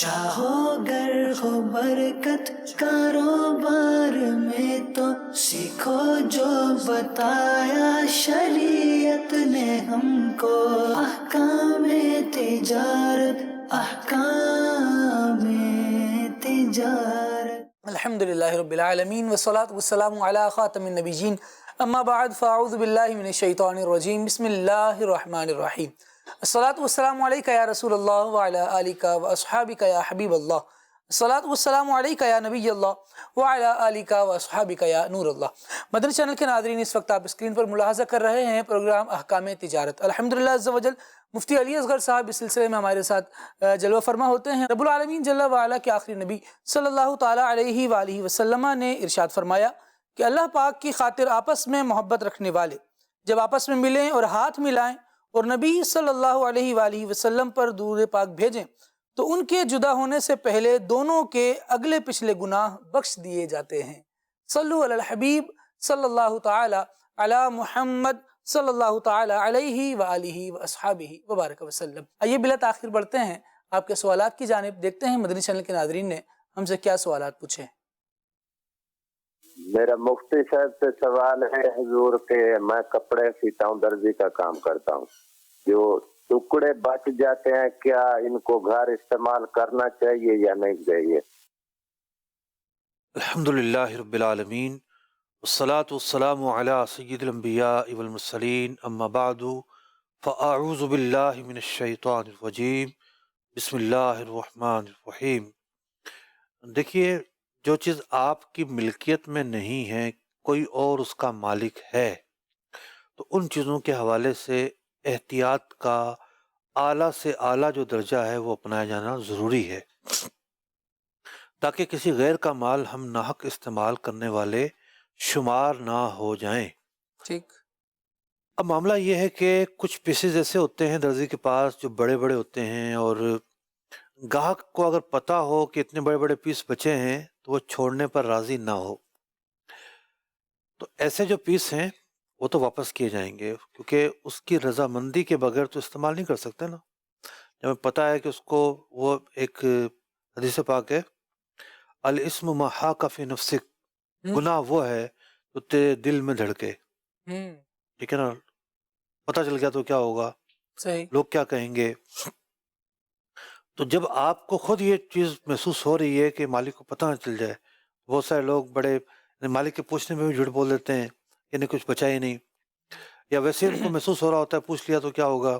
چاہو گر ہو برکت کاروبار میں تو سیکھو جو بتایا شریعت نے ہم کو، احکام تجارت، احکام تجارت۔ الحمدللہ رب العالمین والصلاة والسلام علی خاتم النبیین، اما بعد فاعوذ باللہ من الشیطان الرجیم، بسم اللہ الرحمن الرحیم۔ الصلاة والسلام علیکہ یا رسول اللہ وعلی آلکہ واصحابکہ یا حبیب اللہ، الصلاة والسلام علیکہ یا نبی اللہ وعلی آلکہ واصحابکہ یا نور اللہ۔ مدنی چینل کے ناظرین، اس وقت آپ اسکرین پر ملاحظہ کر رہے ہیں پروگرام احکام تجارت۔ الحمدللہ عز و جل مفتی علی اصغر صاحب اس سلسلے میں ہمارے ساتھ جلوہ فرما ہوتے ہیں۔ رب العالمین جل وعلا کے آخری نبی صلی اللہ تعالیٰ علیہ وآلہ وسلم نے ارشاد فرمایا کہ اللہ پاک کی خاطر آپس میں محبت رکھنے والے جب آپس میں ملیں اور ہاتھ ملائیں اور نبی صلی اللہ علیہ وآلہ وسلم پر درود پاک بھیجیں تو ان کے جدا ہونے سے پہلے دونوں کے اگلے پچھلے گناہ بخش دیے جاتے ہیں۔ صلو علی الحبیب صلی اللہ تعالی علی محمد صلی اللہ تعالی علیہ وآلہ واصحابہ وبارک وسلم۔ آئیے بلا تاخیر بڑھتے ہیں آپ کے سوالات کی جانب، دیکھتے ہیں مدنی چینل کے ناظرین نے ہم سے کیا سوالات پوچھے ہیں۔ میرا مفتی صاحب سے سوال ہے حضور کہ میں کپڑے سیتا ہوں، درزی کا کام کرتا ہوں، جو ٹکڑے بچ جاتے ہیں کیا ان کو گھر استعمال کرنا چاہیے یا نہیں چاہیے؟ الحمدللہ رب العالمین والصلاة والسلام علی سید الانبیاء والمرسلین، اما بعد فاعوذ باللہ من الشیطان الرجیم، بسم اللہ الرحمن الرحیم۔ دیکھیے، جو چیز آپ کی ملکیت میں نہیں ہے، کوئی اور اس کا مالک ہے، تو ان چیزوں کے حوالے سے احتیاط کا اعلیٰ سے اعلیٰ جو درجہ ہے وہ اپنایا جانا ضروری ہے، تاکہ کسی غیر کا مال ہم ناحق استعمال کرنے والے شمار نہ ہو جائیں۔ ٹھیک۔ اب معاملہ یہ ہے کہ کچھ پیسز ایسے ہوتے ہیں درزی کے پاس جو بڑے بڑے ہوتے ہیں، اور گاہک کو اگر پتہ ہو کہ اتنے بڑے بڑے پیس بچے ہیں تو وہ چھوڑنے پر راضی نہ ہو، تو ایسے جو پیس ہیں وہ تو واپس کیے جائیں گے، کیونکہ اس کی رضامندی کے بغیر تو استعمال نہیں کر سکتے نا۔ جب پتہ ہے کہ اس کو، وہ ایک حدیث پاک ہے، الاسم ما حاک فی نفسک، گناہ وہ ہے جو تیرے دل میں دھڑکے، ٹھیک ہے نا، پتہ چل گیا تو کیا ہوگا، صحیح۔ لوگ کیا کہیں گے۔ تو جب آپ کو خود یہ چیز محسوس ہو رہی ہے کہ مالک کو پتہ نہ چل جائے، بہت سارے لوگ بڑے مالک کے پوچھنے میں بھی جھوٹ بول دیتے ہیں کہ انہیں کچھ بچا ہی نہیں، یا ویسے ان کو محسوس ہو رہا ہوتا ہے پوچھ لیا تو کیا ہوگا۔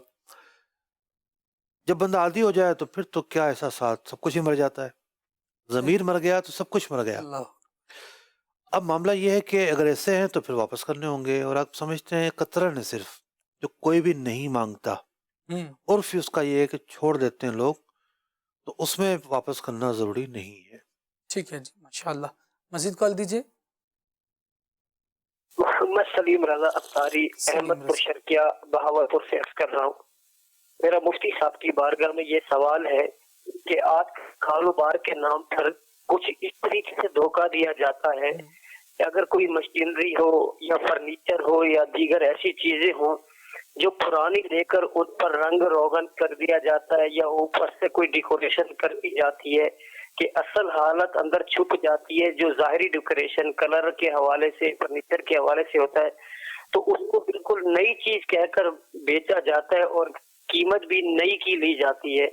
جب بندہ عادی ہو جائے تو پھر تو کیا احساسات، سب کچھ ہی مر جاتا ہے، ضمیر مر گیا تو سب کچھ مر گیا۔ اللہ۔ اب معاملہ یہ ہے کہ اگر ایسے ہیں تو پھر واپس کرنے ہوں گے، اور آپ سمجھتے ہیں قطرن ہے صرف جو کوئی بھی نہیں مانگتا، اور پھر اس کا یہ ہے کہ چھوڑ دیتے ہیں لوگ، تو اس میں واپس کرنا ضروری نہیں ہے۔ ٹھیک ہے جی، ماشاءاللہ۔ مزید کال دیجیے۔ محمد سلیم رضا اتاری، احمد پور شرکیہ، بہاولپور سے عرض کر رہا ہوں۔ میرا مفتی صاحب کی بارگاہ میں یہ سوال ہے کہ آج کاروبار کے نام پر کچھ اس طریقے سے دھوکہ دیا جاتا ہے کہ اگر کوئی مشینری ہو یا فرنیچر ہو یا دیگر ایسی چیزیں ہوں جو پرانی دے کر ان پر رنگ روغن کر دیا جاتا ہے، یا اوپر سے کوئی ڈیکوریشن کر دی جاتی ہے کہ اصل حالت اندر چھپ جاتی ہے، جو ظاہری ڈیکوریشن کلر کے حوالے سے، فرنیچر کے حوالے سے ہوتا ہے، تو اس کو بالکل نئی چیز کہہ کر بیچا جاتا ہے اور قیمت بھی نئی کی لی جاتی ہے۔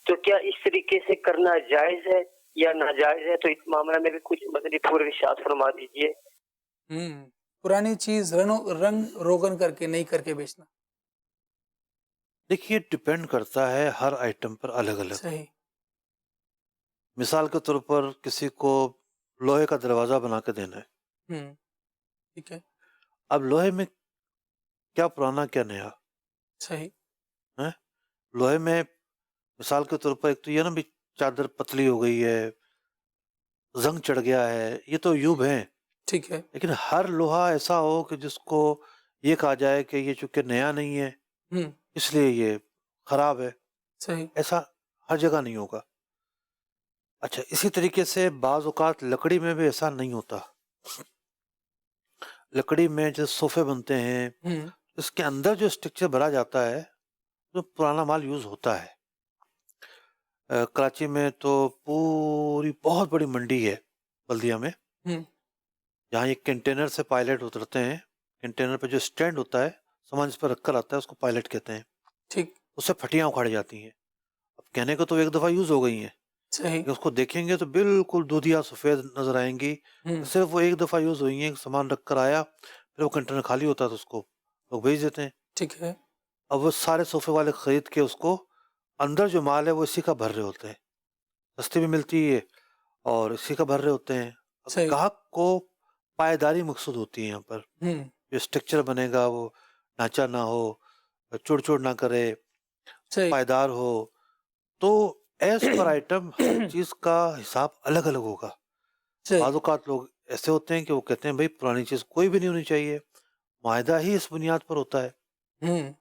تو کیا اس طریقے سے کرنا جائز ہے یا ناجائز ہے؟ تو اس معاملے میں بھی کچھ مدنی پور ارشاد فرما دیجیے۔ پرانی چیز رنگ روغن کر کے نئی کر کے بیچنا، دیکھیے ڈپینڈ کرتا ہے ہر آئٹم پر الگ الگ۔ صحیح۔ مثال کے طور پر کسی کو لوہے کا دروازہ بنا کے دینا ہے، ٹھیک ہے، اب لوہے میں کیا پرانا کیا نیا، صحیح۔ لوہے میں مثال کے طور پر ایک تو یہ نا بھی چادر پتلی ہو گئی ہے، زنگ چڑھ گیا ہے، یہ تو عیوب ہیں، ٹھیک ہے۔ لیکن ہر لوہا ایسا ہو کہ جس کو یہ کہا جائے کہ یہ چونکہ نیا نہیں ہے اس لیے یہ خراب ہے، صحیح۔ ایسا ہر جگہ نہیں ہوگا۔ اچھا، اسی طریقے سے بعض اوقات لکڑی میں بھی ایسا نہیں ہوتا۔ لکڑی میں جو صوفے بنتے ہیں اس کے اندر جو اسٹرکچر بھرا جاتا ہے تو پرانا مال یوز ہوتا ہے۔ کراچی میں تو پوری بہت بڑی منڈی ہے بلدیہ میں، ہوں، جہاں یہ کنٹینر سے پائلٹ اترتے ہیں، کنٹینر پہ جو اسٹینڈ ہوتا ہے سامان اس پر رکھ کر آتا ہے اس کو پائلٹ کہتے ہیں، ٹھیک، اس سے پھٹیاں اکھاڑی جاتی ہیں۔ اب کہنے کو تو ایک دفعہ یوز ہو گئی ہیں، صحیح، لیکن اس کو دیکھیں گے تو بالکل دودھیا سفید نظر آئیں گی، ہوں، صرف وہ ایک دفعہ یوز ہوئی ہیں، سامان رکھ کر آیا، پھر وہ کنٹینر خالی ہوتا ہے تو اس کو لوگ بھیج دیتے ہیں۔ ٹھیک ہے، اب وہ سارے صوفے والے خرید کے اس کو اندر جو مال ہے وہ اسی کا بھر رہے ہوتے ہیں، سستی بھی ملتی ہے اور اسی کا بھر رہے ہوتے ہیں۔ اب صحیح، گاہک کو پائیداری مقصود ہوتی ہے یہاں پر، ہوں، جو اسٹرکچر بنے گا وہ ڈھانچہ نہ ہو، چڑ چڑ نہ کرے، صحیح، پائیدار ہو، تو ایز پر آئٹم ہر چیز کا حساب الگ الگ ہوگا۔ صحیح، بعض اوقات لوگ ایسے ہوتے ہیں کہ وہ کہتے ہیں بھائی پرانی چیز کوئی بھی نہیں ہونی چاہیے، معاہدہ ہی اس بنیاد پر ہوتا ہے۔ ہوں،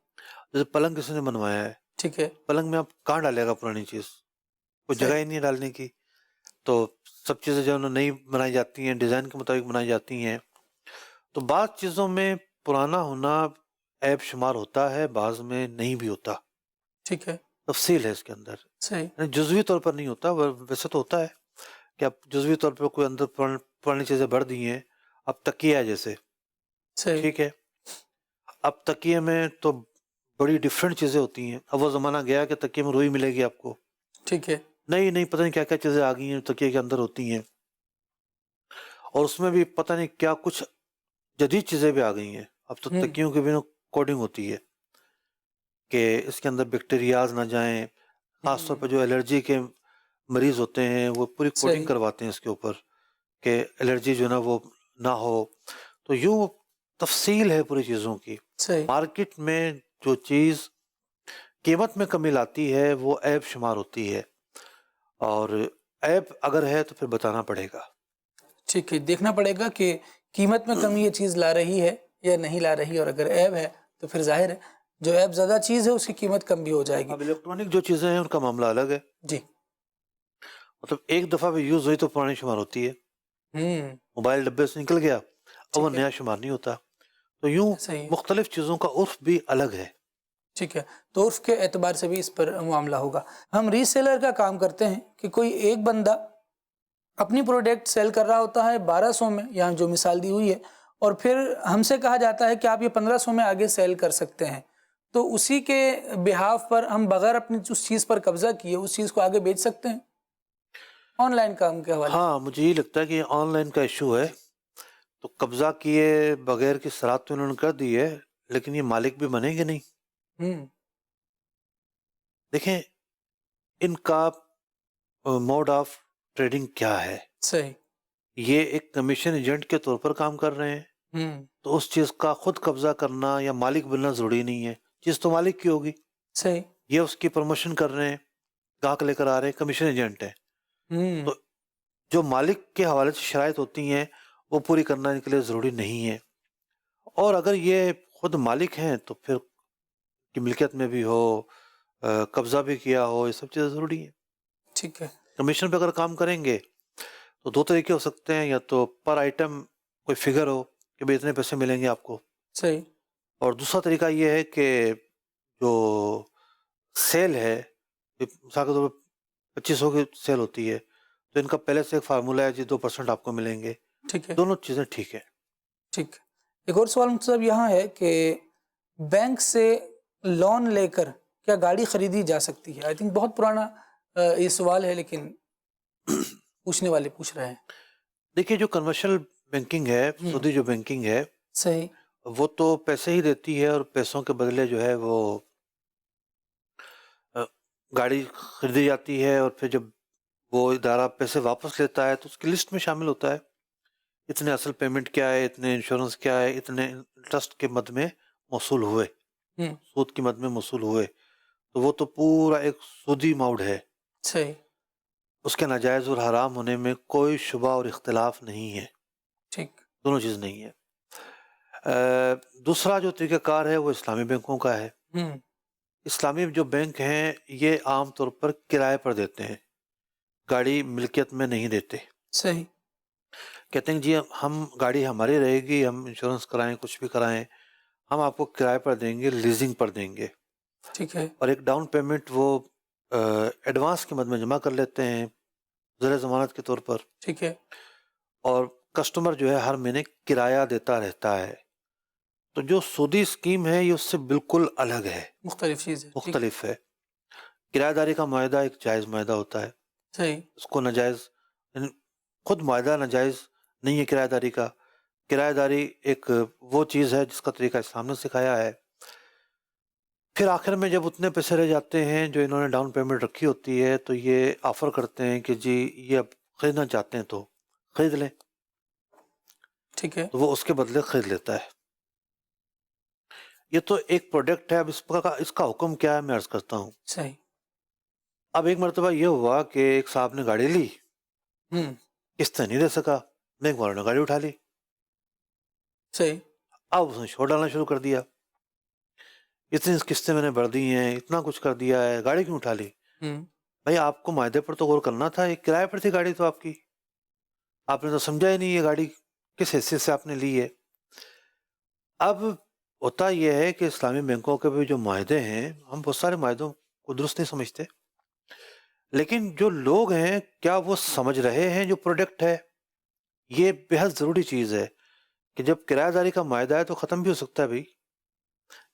جیسے پلنگ کسی نے بنوایا ہے، ٹھیک ہے، پلنگ میں آپ کہاں ڈالے گا پرانی چیز، کوئی جگہ صحیح، ہی نہیں ہے ڈالنے کی، تو سب چیزیں جو ہے نا نئی بنائی جاتی ہیں، ڈیزائن کے مطابق بنائی جاتی ہیں۔ تو بعض چیزوں میں پرانا ہونا عیب شمار ہوتا ہے، بعض میں نہیں بھی ہوتا، ٹھیک ہے، تفصیل ہے اس کے اندر، صحیح، یعنی جزوی طور پر نہیں ہوتا، ویسے تو ہوتا ہے کہ اب جزوی طور پر کوئی اندر پرانی چیزیں بھر دی ہیں۔ اب تکیہ ہے جیسے، صحیح، ٹھیک ہے، اب تکیے میں تو بڑی ڈفرینٹ چیزیں ہوتی ہیں۔ اب وہ زمانہ گیا کہ تکیے میں روئی ملے گی آپ کو، ٹھیک ہے، نہیں نہیں پتہ نہیں کیا کیا چیزیں آ گئی ہیں تکیے کے اندر ہوتی ہیں، اور اس میں بھی پتہ نہیں کیا کچھ جدید چیزیں بھی آ گئی ہیں۔ اب تو ہوں، تکیوں کی بھی کوڈنگ ہوتی ہے کہ اس کے اندر بیکٹیریاز نہ جائیں، خاص طور ہوں، پہ جو الرجی کے مریض ہوتے ہیں وہ پوری کوٹنگ صحیح، کرواتے ہیں اس کے اوپر کہ الرجی جو ہے نا وہ نہ ہو۔ تو یوں تفصیل ہے پوری چیزوں کی۔ صحیح، مارکیٹ میں جو چیز قیمت میں کمی لاتی ہے وہ عیب شمار ہوتی ہے، اور عیب اگر ہے تو پھر بتانا پڑے گا۔ ٹھیک ہے، دیکھنا پڑے گا کہ قیمت میں کمی یہ چیز لا رہی ہے یا نہیں لا رہی، اور اگر عیب ہے تو پھر ظاہر ہے جو عیب زدہ چیز ہے اس کی قیمت کم بھی ہو جائے گی۔ اب الیکٹرانک جو چیزیں ہیں ان کا معاملہ الگ ہے، جی، مطلب ایک دفعہ بھی یوز ہوئی تو پرانی شمار ہوتی ہے۔ ہوں، موبائل ڈبے سے نکل گیا اب وہ ٹھیک ہے، نیا شمار نہیں ہوتا۔ تو یوں صحیح ہے، مختلف چیزوں کا عرف بھی الگ ہے۔ ٹھیک ہے، تو عرف کے اعتبار سے بھی اس پر معاملہ ہوگا۔ ہم ری سیلر کا کام کرتے ہیں کہ کوئی ایک بندہ اپنی پروڈکٹ سیل کر رہا ہوتا ہے 1200 میں، یہاں جو مثال دی ہوئی ہے، اور پھر ہم سے کہا جاتا ہے کہ آپ یہ 1500 میں آگے سیل کر سکتے ہیں، تو اسی کے بہاف پر ہم بغیر اپنی اس چیز پر قبضہ کیے اس چیز کو آگے بیچ سکتے ہیں آن لائن کام کے حوالے ہاں مجھے یہ لگتا ہے کہ یہ آن لائن کا ایشو ہے، تو قبضہ کیے بغیر کی شرائط تو انہوں نے کر دی ہے، لیکن یہ مالک بھی بنیں گے نہیں۔ ہوں، دیکھیں ان کا موڈ آف ٹریڈنگ کیا ہے، صحیح، یہ ایک کمیشن ایجنٹ کے طور پر کام کر رہے ہیں، ہوں، تو اس چیز کا خود قبضہ کرنا یا مالک بننا ضروری نہیں ہے، چیز تو مالک کی ہوگی، صحیح، یہ اس کی پروموشن کر رہے ہیں، گاہک لے کر آ رہے ہیں، کمیشن ایجنٹ ہے۔ ہوں، تو جو مالک کے حوالے سے شرائط ہوتی ہیں وہ پوری کرنے کے لیے ضروری نہیں ہے، اور اگر یہ خود مالک ہیں تو پھر کی ملکیت میں بھی ہو، قبضہ بھی کیا ہو، یہ سب چیزیں ضروری ہیں۔ ٹھیک ہے، کمیشن پہ اگر کام کریں گے تو دو طریقے ہو سکتے ہیں، یا تو پر آئٹم کوئی فگر ہو کہ بھئی اتنے پیسے ملیں گے آپ کو، صحیح، اور دوسرا طریقہ یہ ہے کہ جو سیل ہے مثال کے طور پر 2500 کی سیل ہوتی ہے تو ان کا پہلے سے ایک فارمولہ ہے جی 2% آپ کو ملیں گے، ٹھیک ہے، دونوں چیزیں ٹھیک ہے۔ ٹھیک۔ ایک اور سوال مطلب یہاں ہے کہ بینک سے لون لے کر کیا گاڑی خریدی جا سکتی ہے؟ آئی تھنک بہت پرانا یہ سوال ہے، لیکن پوچھنے والے پوچھ رہے ہیں۔ دیکھیے جو کنورشل بینکنگ ہے، ہوں، سودی جو بینکنگ ہے، صحیح، وہ تو پیسے ہی دیتی ہے، اور پیسوں کے بدلے جو ہے وہ گاڑی خریدی جاتی ہے، اور پھر جب وہ ادارہ پیسے واپس لیتا ہے تو اس کی لسٹ میں شامل ہوتا ہے اتنے اصل پیمنٹ کیا ہے، اتنے انشورنس کیا ہے، اتنے انٹرسٹ کے مد میں موصول ہوئے، ہوں، سود کی مد میں موصول ہوئے، تو وہ تو پورا ایک سودی موڈ ہے، صحیح، اس کے ناجائز اور حرام ہونے میں کوئی شبہ اور اختلاف نہیں ہے، ٹھیک، دونوں چیز نہیں ہے۔ دوسرا جو طریقہ کار ہے وہ اسلامی بینکوں کا ہے۔ ہوں، اسلامی جو بینک ہیں یہ عام طور پر کرائے پر دیتے ہیں، گاڑی ملکیت میں نہیں دیتے، صحیح، کہتے ہیں جی ہم گاڑی ہماری رہے گی، ہم انشورنس کرائیں کچھ بھی کرائیں، ہم آپ کو کرائے پر دیں گے، لیزنگ پر دیں گے، ٹھیک ہے، اور ایک ڈاؤن پیمنٹ وہ ایڈوانس قیمت میں جمع کر لیتے ہیں زر ضمانت کے طور پر، ٹھیک ہے، اور کسٹمر جو ہے ہر مہینے کرایہ دیتا رہتا ہے. تو جو سودی اسکیم ہے یہ اس سے بالکل الگ ہے، مختلف چیز ہے، ٹھیک، مختلف ہے. کرایہ داری کا معاہدہ ایک جائز معاہدہ ہوتا ہے، صحیح، اس کو ناجائز، خود معاہدہ ناجائز نہیں ہے کرایہ داری کا. کرایہ داری ایک وہ چیز ہے جس کا طریقہ اسلام نے سکھایا ہے. پھر آخر میں جب اتنے پیسے رہ جاتے ہیں جو انہوں نے ڈاؤن پیمنٹ رکھی ہوتی ہے تو یہ آفر کرتے ہیں کہ جی یہ اب خریدنا چاہتے ہیں تو خرید لیں، ٹھیک ہے، تو وہ اس کے بدلے خرید لیتا ہے. یہ تو ایک پروڈکٹ ہے. اب اس کا حکم کیا ہے میں عرض کرتا ہوں. صحیح، اب ایک مرتبہ یہ ہوا کہ ایک صاحب نے گاڑی لی، ہوں، قسط نہیں دے سکا، بینک والوں نے گاڑی اٹھا لی. صحیح، اب اس نے شور ڈالنا شروع کر دیا، اتنی قسطیں میں نے بھر دی ہیں، اتنا کچھ کر دیا ہے، گاڑی کیوں اٹھا لی؟ ہوں، بھائی آپ کو معاہدے پر تو غور کرنا تھا، ایک کرائے پر تھی گاڑی تو آپ کی، آپ نے تو سمجھا ہی نہیں یہ گاڑی کس حیثیت سے آپ نے لی ہے. اب ہوتا یہ ہے کہ اسلامی بینکوں کے بھی جو معاہدے ہیں، ہم بہت سارے معاہدوں کو درست نہیں سمجھتے، لیکن جو لوگ ہیں کیا وہ سمجھ رہے ہیں جو پروڈکٹ ہے؟ یہ بہت ضروری چیز ہے کہ جب کرایہ داری کا معاہدہ ہے تو ختم بھی ہو سکتا ہے. بھائی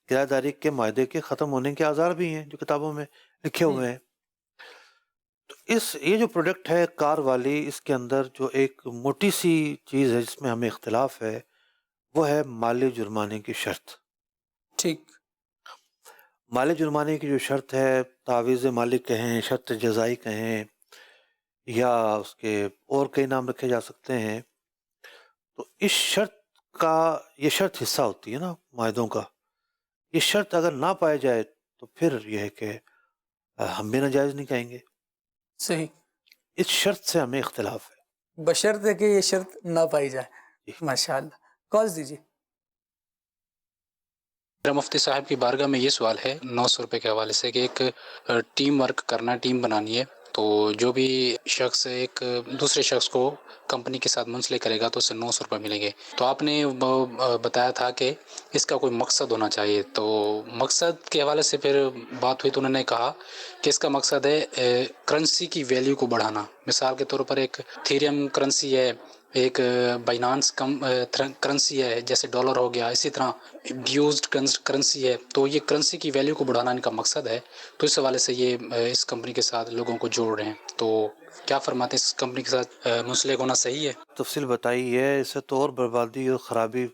کرایہ داری کے معاہدے کے ختم ہونے کے آثار بھی ہیں جو کتابوں میں لکھے ہوئے ہیں. تو یہ جو پروڈکٹ ہے کار والی، اس کے اندر جو ایک موٹی سی چیز ہے جس میں ہمیں اختلاف ہے وہ ہے مالی جرمانے کی شرط. ٹھیک، مالی جرمانے کی جو شرط ہے، تعویذ مالک کہیں، شرط جزائی کہیں، یا اس کے اور کئی نام رکھے جا سکتے ہیں. تو اس شرط کا، یہ شرط حصہ ہوتی ہے نا معاہدوں کا، یہ شرط اگر نہ پائے جائے تو پھر یہ ہے کہ ہم بھی ناجائز نہیں کہیں گے. صحیح، اس شرط سے ہمیں اختلاف ہے. بشرط ہے کہ یہ شرط نہ پائی جائے. جی. ماشاء اللہ. کالز دیجیے. میرا مفتی صاحب کی بارگاہ میں یہ سوال ہے 900 روپے کے حوالے سے کہ ایک ٹیم ورک کرنا، ٹیم بنانی ہے، تو جو بھی شخص ایک دوسرے شخص کو کمپنی کے ساتھ منسلک کرے گا تو اسے 900 روپے ملیں گے. تو آپ نے بتایا تھا کہ اس کا کوئی مقصد ہونا چاہیے، تو مقصد کے حوالے سے پھر بات ہوئی تو انہوں نے کہا کہ اس کا مقصد ہے کرنسی کی ویلیو کو بڑھانا. مثال کے طور پر ایک تھیریم کرنسی ہے، ایک بائنانس کرنسی ہے جیسے ڈالر ہو گیا، اسی طرح ڈیوزڈ کرنسی ہے. تو یہ کرنسی کی ویلیو کو بڑھانا ان کا مقصد ہے. تو اس حوالے سے یہ اس کمپنی کے ساتھ لوگوں کو جوڑ رہے ہیں. تو کیا فرماتے ہیں اس کمپنی کے ساتھ منسلک ہونا صحیح ہے؟ تفصیل بتائی ہے، اس سے تو اور بربادی اور خرابی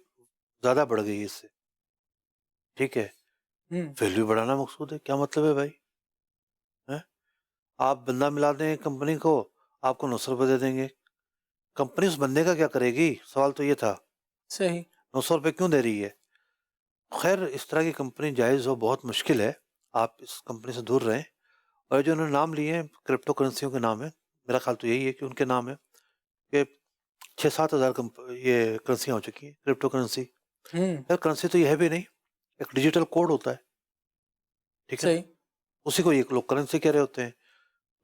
زیادہ بڑھ گئی اس سے. ٹھیک ہے، ویلیو بڑھانا مقصود ہے، کیا مطلب ہے بھائی؟ آپ بندہ ملا دیں کمپنی کو، آپ کو 900 روپے دے دیں گے. کمپنی اس بندے کا کیا کرے گی؟ سوال تو یہ تھا. صحیح، 900 روپے کیوں دے رہی ہے؟ خیر اس طرح کی کمپنی جائز ہو بہت مشکل ہے، آپ اس کمپنی سے دور رہیں. اور جو انہوں نے نام لیے ہیں کرپٹو کرنسیوں کے نام ہے، میرا خیال تو یہی ہے کہ ان کے نام ہے کہ 6-7 ہزار یہ کرنسیاں ہو چکی ہیں کرپٹو کرنسی. یار کرنسی تو یہ ہے بھی نہیں، ایک ڈیجیٹل کوڈ ہوتا ہے. ٹھیک ہے، صحیح، اسی کو یہ لوگ کرنسی کہہ رہے ہوتے ہیں.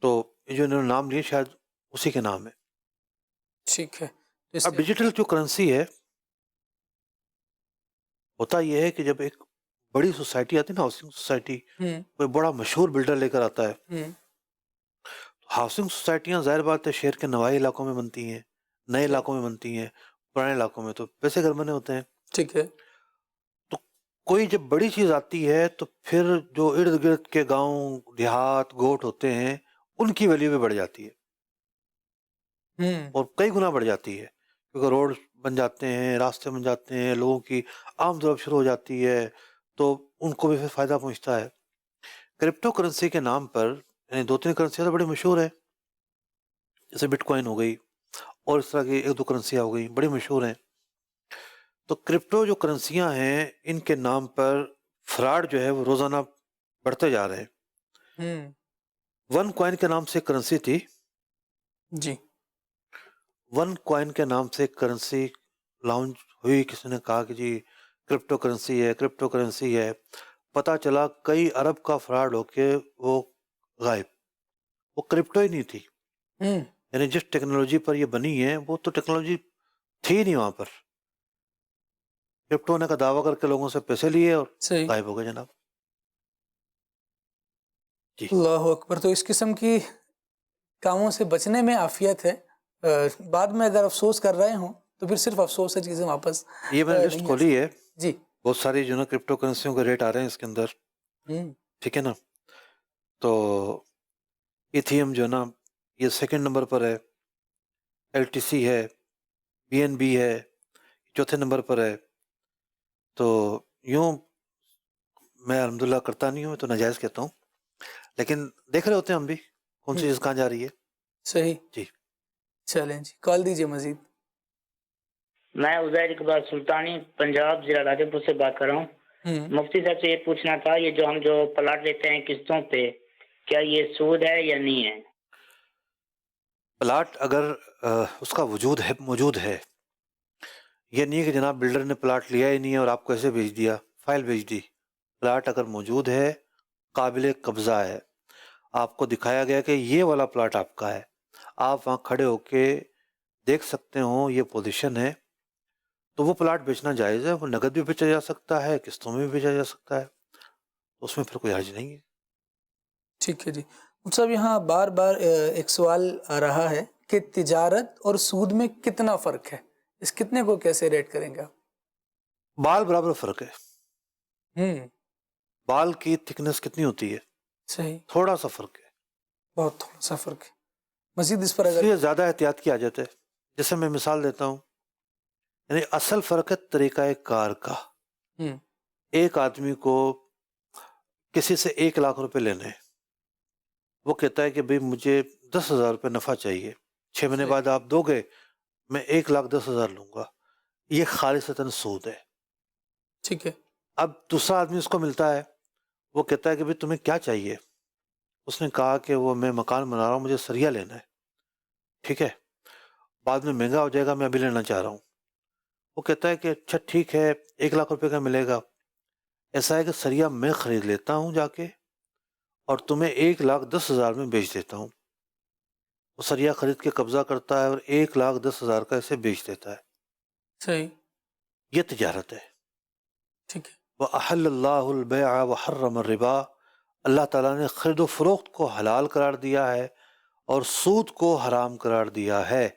تو یہ جو انہوں نے نام لیے شاید اسی کے نام ہے. ٹھیک ہے. اب ڈیجیٹل جو کرنسی ہے، ہوتا یہ ہے کہ جب ایک بڑی سوسائٹی آتی ہے نا، ہاؤسنگ سوسائٹی، کوئی بڑا مشہور بلڈر لے کر آتا ہے، ہاؤسنگ سوسائٹیاں ظاہر بات ہے شہر کے نواحی علاقوں میں بنتی ہیں، نئے علاقوں میں بنتی ہیں، پرانے علاقوں میں تو پیسے گھر بنے ہوتے ہیں. ٹھیک ہے، تو کوئی جب بڑی چیز آتی ہے تو پھر جو ارد گرد کے گاؤں دیہات گوٹ ہوتے ہیں ان کی ویلیو بھی بڑھ جاتی ہے، اور کئی گنا بڑھ جاتی ہے، کیونکہ روڈ بن جاتے ہیں، راستے بن جاتے ہیں، لوگوں کی آمد و رفت شروع ہو جاتی ہے، تو ان کو بھی پھر فائدہ پہنچتا ہے. کرپٹو کرنسی کے نام پر یعنی 2-3 کرنسیاں تو بڑی مشہور ہیں، جیسے بٹ کوائن ہو گئی اور اس طرح کی 1-2 کرنسیاں ہو گئی بڑی مشہور ہیں. تو کرپٹو جو کرنسیاں ہیں ان کے نام پر فراڈ جو ہے وہ روزانہ بڑھتے جا رہے ہیں. 1 کوائن کے نام سے کرنسی تھی جی، 1 کوائن کے نام سے کرنسی لانچ ہوئی، کسی نے کہا کہ جی کرپٹو کرنسی ہے، کرپٹو کرنسی ہے. پتہ چلا کئی ارب کا فراڈ ہو کے وہ غائب، وہ کرپٹو ہی نہیں تھی. یعنی جس ٹیکنالوجی پر یہ بنی ہے وہ تو ٹیکنالوجی تھی نہیں وہاں پر. کرپٹو نے کا دعویٰ کر کے لوگوں سے پیسے لیے اور صحیح. غائب ہو گئے جناب. جی اللہ اکبر. تو اس قسم کی کاموں سے بچنے میں عافیت ہے. بعد میں اگر افسوس کر رہے ہوں تو پھر صرف افسوس سے چیزیں واپس یہ میں نے لسٹ نہیں آ کھولی ہے. جی. بہت ساری جو ہے نا کرپٹو کرنسیوں کے ریٹ آ رہے ہیں اس کے اندر. ہوں. ٹھیک ہے نا. تو ایتھیم جو ہے نا یہ سیکنڈ نمبر پر ہے, ایل ٹی سی ہے, بی این بی ہے, چوتھے نمبر پر ہے. تو یوں میں الحمدللہ کرتا نہیں ہوں, تو ناجائز کہتا ہوں, لیکن دیکھ رہے ہوتے ہیں ہم بھی کون سی چیز کہاں جا رہی ہے. صحیح. جی چلیں جی, کال دیجیے مزید. میں عزیر اقبال سلطانی پنجاب ضلع راجہ پور سے بات کر رہا ہوں. مفتی صاحب سے یہ پوچھنا تھا, یہ جو ہم جو پلاٹ لیتے ہیں قسطوں پہ, کیا یہ سود ہے یا نہیں ہے؟ پلاٹ اگر اس کا موجود ہے, یہ نہیں کہ جناب بلڈر نے پلاٹ لیا ہی نہیں ہے اور آپ کو ایسے بھیج دیا, فائل بھیج دی. پلاٹ اگر موجود ہے, قابل قبضہ ہے, آپ کو دکھایا گیا کہ یہ والا پلاٹ آپ کا ہے, آپ وہاں کھڑے ہو کے دیکھ سکتے ہو یہ پوزیشن ہے, تو وہ پلاٹ بیچنا جائز ہے. وہ نقد بھی بیچا جا سکتا ہے, قسطوں میں بھی بیچا جا سکتا ہے, اس میں پھر کوئی حرج نہیں ہے. ٹھیک ہے جی. صاحب یہاں بار بار ایک سوال آ رہا ہے کہ تجارت اور سود میں کتنا فرق ہے, اس کتنے کو کیسے ریٹ کریں گے آپ؟ بال برابر فرق ہے. ہوں. بال کی تھکنس کتنی ہوتی ہے؟ صحیح. تھوڑا سا فرق ہے, بہت تھوڑا سا فرق ہے. مزید اس پر اس اگر لیے زیادہ احتیاط کی حاجت ہے. جیسے میں مثال دیتا ہوں, یعنی اصل فرق ہے طریقہ کار کا. ایک آدمی کو کسی سے 1,00,000 روپے لینے ہیں, وہ کہتا ہے کہ بھئی مجھے 10,000 روپے نفع چاہیے, 6 مہینے بعد آپ دو گے, میں 1,10,000 لوں گا. یہ خالصتاً سود ہے. ٹھیک ہے. اب دوسرا آدمی اس کو ملتا ہے, وہ کہتا ہے کہ بھئی تمہیں کیا چاہیے؟ اس نے کہا کہ وہ میں مکان بنا رہا ہوں, مجھے سریا لینا ہے. ٹھیک ہے, بعد میں مہنگا ہو جائے گا, میں ابھی لینا چاہ رہا ہوں. وہ کہتا ہے کہ اچھا ٹھیک ہے, 1,00,000 روپے کا ملے گا. ایسا ہے کہ سریا میں خرید لیتا ہوں جا کے, اور تمہیں 1,10,000 میں بیچ دیتا ہوں. وہ سریا خرید کے قبضہ کرتا ہے اور 1,10,000 کا اسے بیچ دیتا ہے. صحیح. یہ تجارت ہے. ٹھیک ہے. وَأَحَلَّ اللَّهُ الْبَيْعَ وَحَرَّمَ الرِّبَا, اللہ تعالیٰ نے خرید و فروخت کو حلال قرار دیا ہے اور سود کو حرام قرار دیا ہے.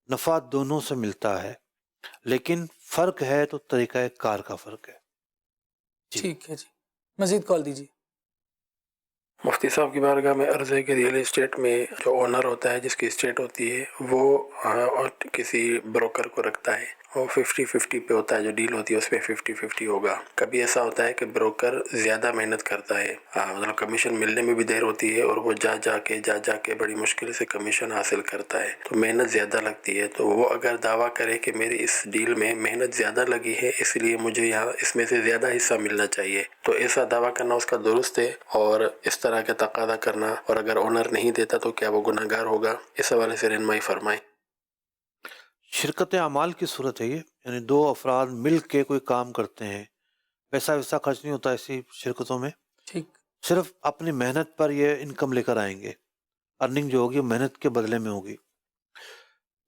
نفع دونوں سے ملتا ہے, لیکن فرق ہے تو طریقہ کار کا فرق ہے. جی. ٹھیک ہے جی. مزید کال دیجیے. مفتی صاحب کی بارگاہ میں عرض ہے کہ ریئل اسٹیٹ میں جو اونر ہوتا ہے, جس کی اسٹیٹ ہوتی ہے, وہ کسی بروکر کو رکھتا ہے, وہ 50-50 پہ ہوتا ہے. جو ڈیل ہوتی ہے اس پہ 50-50 ہوگا. کبھی ایسا ہوتا ہے کہ بروکر زیادہ محنت کرتا ہے, مطلب کمیشن ملنے میں بھی دیر ہوتی ہے, اور وہ جا کے بڑی مشکل سے کمیشن حاصل کرتا ہے, تو محنت زیادہ لگتی ہے. تو وہ اگر دعویٰ کرے کہ میری اس ڈیل میں محنت زیادہ لگی ہے, اس لیے مجھے یہاں اس میں سے زیادہ حصہ ملنا چاہیے, تو ایسا دعویٰ کرنا اس کا درست ہے؟ اور اس طرح کا تقاضا کرنا, اور اگر اونر نہیں دیتا تو کیا وہ گناہ گار ہوگا؟ اس حوالے سے رہنمائی فرمائیں. شرکت اعمال کی صورت ہے یہ, یعنی دو افراد مل کے کوئی کام کرتے ہیں, پیسہ ویسا خرچ نہیں ہوتا ایسی شرکتوں میں. ٹھیک. صرف اپنی محنت پر یہ انکم لے کر آئیں گے, ارننگ جو ہوگی محنت کے بدلے میں ہوگی.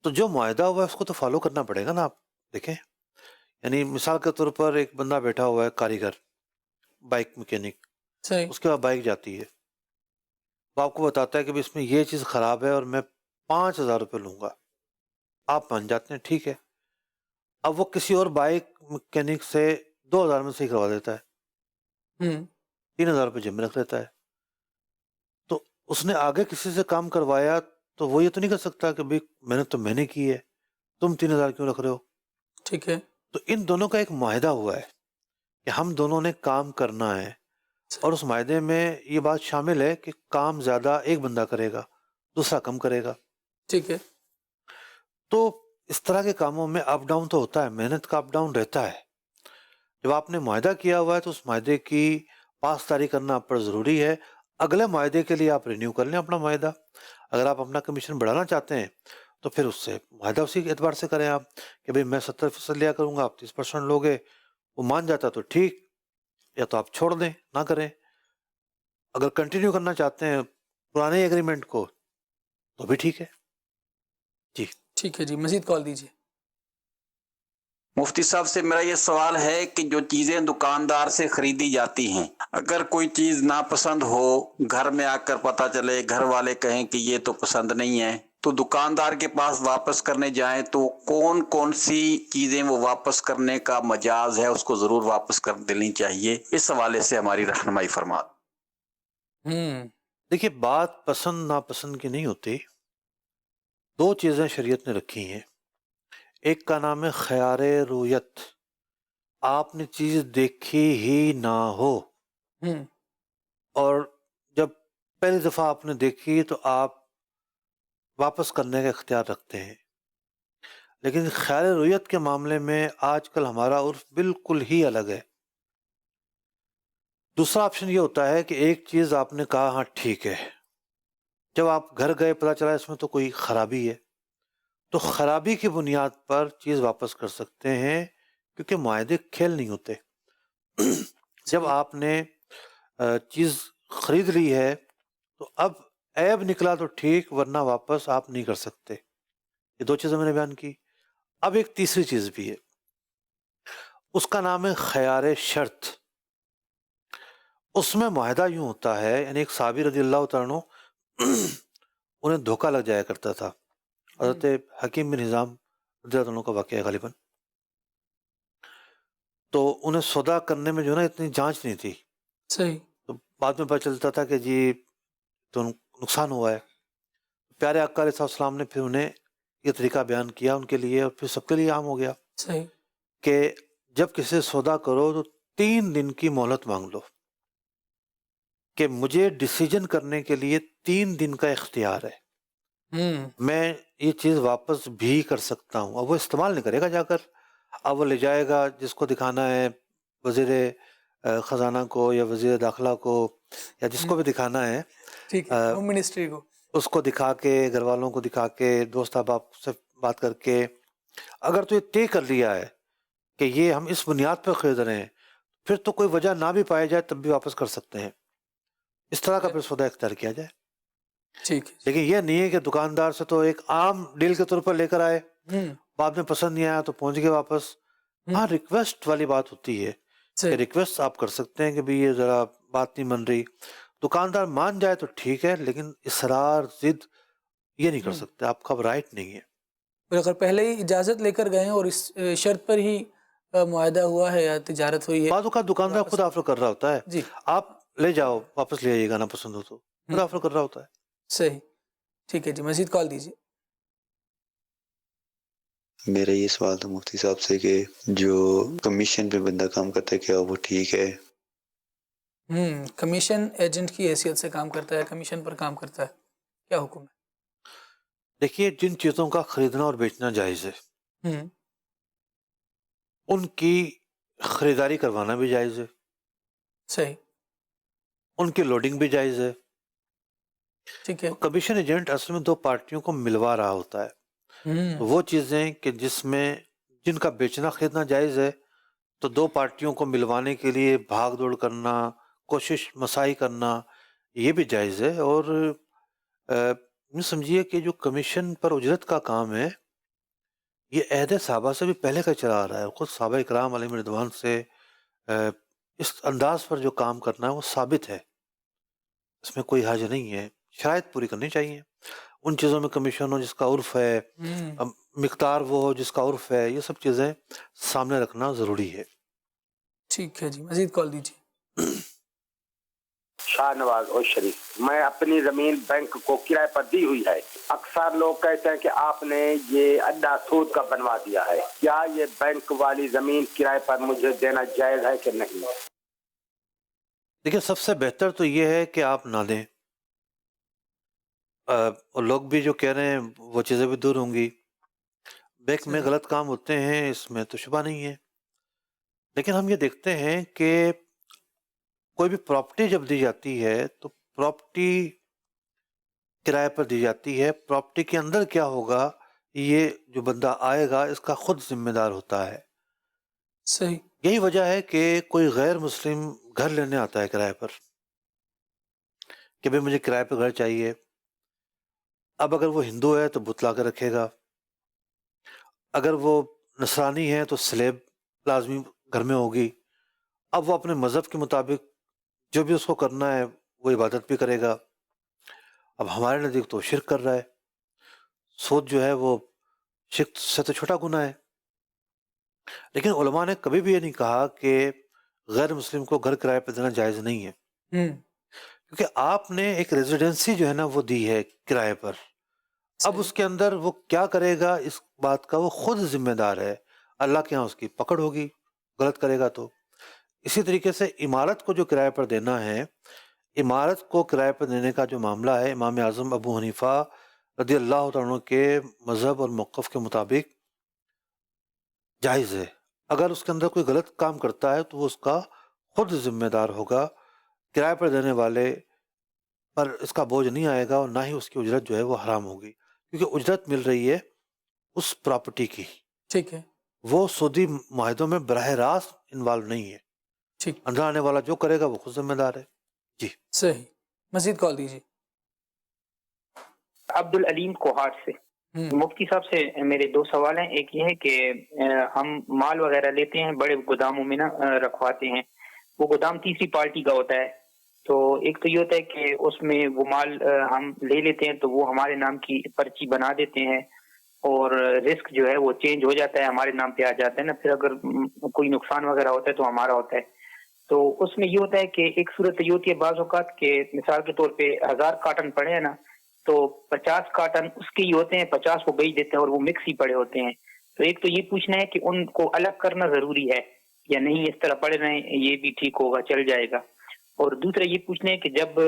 تو جو معاہدہ ہوا ہے اس کو تو فالو کرنا پڑے گا نا. آپ دیکھیں, یعنی مثال کے طور پر ایک بندہ بیٹھا ہوا ہے, کاریگر, بائک میکینک, صحیح. اس کے بعد بائک جاتی ہے, وہ آپ کو بتاتا ہے کہ اس میں یہ چیز خراب ہے اور میں 5,000 روپے لوں گا. آپ مان جاتے ہیں, ٹھیک ہے. اب وہ کسی اور بائک میکینک سے 2,000 میں صحیح کروا دیتا ہے, 3,000 روپے جیب میں رکھ لیتا ہے. تو اس نے آگے کسی سے کام کروایا, تو وہ یہ تو نہیں کر سکتا کہ بھئی محنت تو میں نے کی ہے, تم 3,000 کیوں رکھ رہے ہو. ٹھیک ہے. تو ان دونوں کا ایک معاہدہ ہوا ہے کہ ہم دونوں نے کام کرنا ہے, اور اس معاہدے میں یہ بات شامل ہے کہ کام زیادہ ایک بندہ کرے گا, دوسرا کم کرے گا. ٹھیک ہے. تو اس طرح کے کاموں میں اپ ڈاؤن تو ہوتا ہے, محنت کا اپ ڈاؤن رہتا ہے. جب آپ نے معاہدہ کیا ہوا ہے تو اس معاہدے کی پاسداری کرنا آپ پر ضروری ہے. اگلے معاہدے کے لیے آپ رینیو کر لیں اپنا معاہدہ. اگر آپ اپنا کمیشن بڑھانا چاہتے ہیں تو پھر اس سے معاہدہ اسی کے اعتبار سے کریں آپ, کہ بھئی میں 70% لیا کروں گا, آپ 30% لوگے. وہ مان جاتا تو ٹھیک, یا تو آپ چھوڑ دیں, نہ کریں. اگر کنٹینیو کرنا چاہتے ہیں پرانے ایگریمنٹ کو تو بھی ٹھیک ہے. جی. ٹھیک ہے جی. مزید کال دیجیے. مفتی صاحب سے میرا یہ سوال ہے کہ جو چیزیں دکاندار سے خریدی جاتی ہیں، اگر کوئی چیز ناپسند ہو، گھر میں آ کر پتہ چلے، گھر والے کہیں کہ یہ تو پسند نہیں ہے، تو دکاندار کے پاس واپس کرنے جائیں تو کون کون سی چیزیں وہ واپس کرنے کا مجاز ہے، اس کو ضرور واپس کر دینی چاہیے؟ اس حوالے سے ہماری رہنمائی فرما۔ دیکھیے، بات پسند ناپسند کی نہیں ہوتی، دو چیزیں شریعت نے رکھی ہیں۔ ایک کا نام ہے خیار رویت، آپ نے چیز دیکھی ہی نہ ہو اور جب پہلی دفعہ آپ نے دیکھی تو آپ واپس کرنے کا اختیار رکھتے ہیں، لیکن خیار رویت کے معاملے میں آج کل ہمارا عرف بالکل ہی الگ ہے۔ دوسرا آپشن یہ ہوتا ہے کہ ایک چیز آپ نے کہا ہاں ٹھیک ہے، جب آپ گھر گئے پتہ چلا اس میں تو کوئی خرابی ہے، تو خرابی کی بنیاد پر چیز واپس کر سکتے ہیں، کیونکہ معاہدے کھیل نہیں ہوتے۔ جب آپ نے چیز خرید لی ہے تو اب عیب نکلا تو ٹھیک، ورنہ واپس آپ نہیں کر سکتے۔ یہ دو چیزیں میں نے بیان کی۔ اب ایک تیسری چیز بھی ہے، اس کا نام ہے خیار شرط۔ اس میں معاہدہ یوں ہوتا ہے، یعنی ایک صحابی رضی اللہ تعالیٰ عنہ انہیں دھوکہ لگ جایا کرتا تھا، حضرت حکیم بن حزام رضی اللہ عنہ کا واقعہ ہے غالباً، تو انہیں سودا کرنے میں جو نا اتنی جانچ نہیں تھی، صحیح، تو بعد میں پتہ چلتا تھا کہ جی تو نقصان ہوا ہے۔ پیارے آقا علیہ السلام نے پھر انہیں یہ طریقہ بیان کیا ان کے لیے، اور پھر سب کے لیے عام ہو گیا صحیح، کہ جب کسی سے سودا کرو تو 3 دن کی مہلت مانگ لو، کہ مجھے ڈیسیجن کرنے کے لیے 3 دن کا اختیار ہے، میں یہ چیز واپس بھی کر سکتا ہوں۔ اب وہ استعمال نہیں کرے گا جا کر، اب وہ لے جائے گا جس کو دکھانا ہے، وزیر خزانہ کو یا وزیر داخلہ کو یا جس کو بھی دکھانا ہے، ٹھیک ہے، ہوم منسٹری کو، اس کو دکھا کے، گھر والوں کو دکھا کے، دوست احباب سے بات کر کے، اگر تو یہ طے کر لیا ہے کہ یہ ہم اس بنیاد پہ خرید رہے ہیں، پھر تو کوئی وجہ نہ بھی پائی جائے تب بھی واپس کر سکتے ہیں۔ اس طرح کا پھر سودا اختیار کیا جائے۔ ٹھیک ہے، لیکن یہ نہیں ہے کہ دکاندار سے تو ایک عام ڈیل کے طور پر لے کر آئے، بعد میں پسند نہیں آیا تو پہنچ گئے واپس۔ ہاں، ریکویسٹ والی بات ہوتی ہے کہ صحیح، ریکویسٹ آپ کر سکتے ہیں کہ بھی یہ ذرا بات نہیں من رہی، دکاندار مان جائے تو ٹھیک ہے، لیکن اصرار ضد یہ نہیں کر سکتے، آپ کا رائٹ نہیں ہے۔ اور اگر پہلے ہی اجازت لے کر گئے ہیں اور اس شرط پر ہی معاہدہ ہوا ہے یا تجارت ہوئی ہے، بعض اوقات دکاندار خود آفر کر رہا ہوتا ہے، جی، آپ لے جاؤ واپس لے آئیے گا، نہ پسند ہو تو خود آفر کر رہا ہوتا ہے۔ صحیح، ٹھیک ہے جی، مزید کال دیجیے۔ میرا یہ سوال تھا مفتی صاحب سے کہ جو کمیشن پہ بندہ کام کرتا ہے کیا وہ ٹھیک ہے؟ کمیشن ایجنٹ کی حیثیت سے کام کرتا ہے، کمیشن پر کام کرتا ہے، کیا حکم ہے؟ دیکھیے، جن چیزوں کا خریدنا اور بیچنا جائز ہے ان کی خریداری کروانا بھی جائز ہے، صحیح، ان کی لوڈنگ بھی جائز ہے۔ ٹھیک ہے، کمیشن ایجنٹ اصل میں 2 پارٹیوں کو ملوا رہا ہوتا ہے، وہ چیزیں کہ جس میں جن کا بیچنا خریدنا جائز ہے تو 2 پارٹیوں کو ملوانے کے لیے بھاگ دوڑ کرنا، کوشش مساعی کرنا، یہ بھی جائز ہے۔ اور یہ سمجھیے کہ جو کمیشن پر اجرت کا کام ہے یہ عہد صحابہ سے بھی پہلے کا چلا آ رہا ہے، خود صحابہ اکرام علیہم رضوان سے اس انداز پر جو کام کرنا ہے وہ ثابت ہے، اس میں کوئی حرج نہیں ہے، شرائط پوری کرنی چاہیے۔ ان چیزوں میں کمیشن ہو جس کا عرف ہے، مقدار وہ ہو جس کا عرف ہے، یہ سب چیزیں سامنے رکھنا ضروری ہے۔ ٹھیک ہے جی، مزید کال دیجیے۔ شاہ نواز اور شریف، میں اپنی زمین بینک کو کرائے پر دی ہوئی ہے، اکثر لوگ کہتے ہیں کہ آپ نے یہ اڈا سود کا بنوا دیا ہے، کیا یہ بینک والی زمین کرائے پر مجھے دینا جائز ہے کہ نہیں؟ دیکھیں، سب سے بہتر تو یہ ہے کہ آپ نہ دیں، اور لوگ بھی جو کہہ رہے ہیں وہ چیزیں بھی دور ہوں گی۔ بینک میں غلط کام ہوتے ہیں، اس میں تو شبہ نہیں ہے، لیکن ہم یہ دیکھتے ہیں کہ کوئی بھی پراپرٹی جب دی جاتی ہے تو پراپرٹی کرائے پر دی جاتی ہے، پراپرٹی کے اندر کیا ہوگا یہ جو بندہ آئے گا اس کا خود ذمہ دار ہوتا ہے۔ صحیح، یہی وجہ ہے کہ کوئی غیر مسلم گھر لینے آتا ہے کرائے پر کہ بھئی مجھے کرائے پر گھر چاہیے، اب اگر وہ ہندو ہے تو بت لا کے رکھے گا، اگر وہ نصرانی ہیں تو سلیب لازمی گھر میں ہوگی. اب وہ اپنے مذہب کے مطابق جو بھی اس کو کرنا ہے وہ عبادت بھی کرے گا. اب ہمارے نزدیک تو شرک کر رہا ہے. سود جو ہے وہ شرک سے تو چھوٹا گناہ ہے. لیکن علماء نے کبھی بھی یہ نہیں کہا کہ غیر مسلم کو گھر کرائے پہ دینا جائز نہیں ہے، کیونکہ آپ نے ایک ریزیڈنسی جو ہے نا وہ دی ہے کرائے پر. اب اس کے اندر وہ کیا کرے گا اس بات کا وہ خود ذمہ دار ہے. اللہ کے ہاں اس کی پکڑ ہوگی غلط کرے گا تو. اسی طریقے سے عمارت کو جو کرائے پر دینا ہے، عمارت کو کرائے پر دینے کا جو معاملہ ہے، امام اعظم ابو حنیفہ رضی اللہ تعالیٰ عنہ کے مذہب اور موقف کے مطابق جائز ہے. اگر اس کے اندر کوئی غلط کام کرتا ہے تو وہ اس کا خود ذمہ دار ہوگا. کرائے پر دینے والے پر اس کا بوجھ نہیں آئے گا، اور نہ ہی اس کی اجرت جو ہے وہ حرام ہوگی، کیونکہ اجرت مل رہی ہے اس پراپرٹی کی. ٹھیک ہے. وہ سودی معاہدوں میں براہ راست انوالو نہیں ہے. ٹھیک. اندر آنے والا جو کرے گا وہ خود ذمہ دار ہے. جی صحیح. مزید کال دیجیے. عبد العلیم کوہاٹ سے. مفتی صاحب سے میرے دو سوال ہیں. ایک یہ ہے کہ ہم مال وغیرہ لیتے ہیں بڑے گوداموں میں نا رکھواتے ہیں، وہ گودام تیسری پارٹی کا ہوتا ہے. تو ایک تو یہ ہوتا ہے کہ اس میں وہ مال ہم لے لیتے ہیں تو وہ ہمارے نام کی پرچی بنا دیتے ہیں، اور رسک جو ہے وہ چینج ہو جاتا ہے، ہمارے نام پہ آ جاتا ہے نا. پھر اگر کوئی نقصان وغیرہ ہوتا ہے تو ہمارا ہوتا ہے. تو اس میں یہ ہوتا ہے کہ ایک صورت یہ ہوتی ہے بعض اوقات کہ مثال کے طور پہ 1000 کارٹن پڑے ہیں نا، تو 50 کارٹن اس کے ہی ہوتے ہیں، 50 کو بیچ دیتے ہیں اور وہ مکس ہی پڑے ہوتے ہیں. تو ایک تو یہ پوچھنا ہے کہ ان کو الگ کرنا ضروری ہے یا نہیں، اس طرح پڑے رہیں یہ بھی ٹھیک ہوگا، چل جائے گا. اور دوسرا یہ پوچھنا ہے کہ جب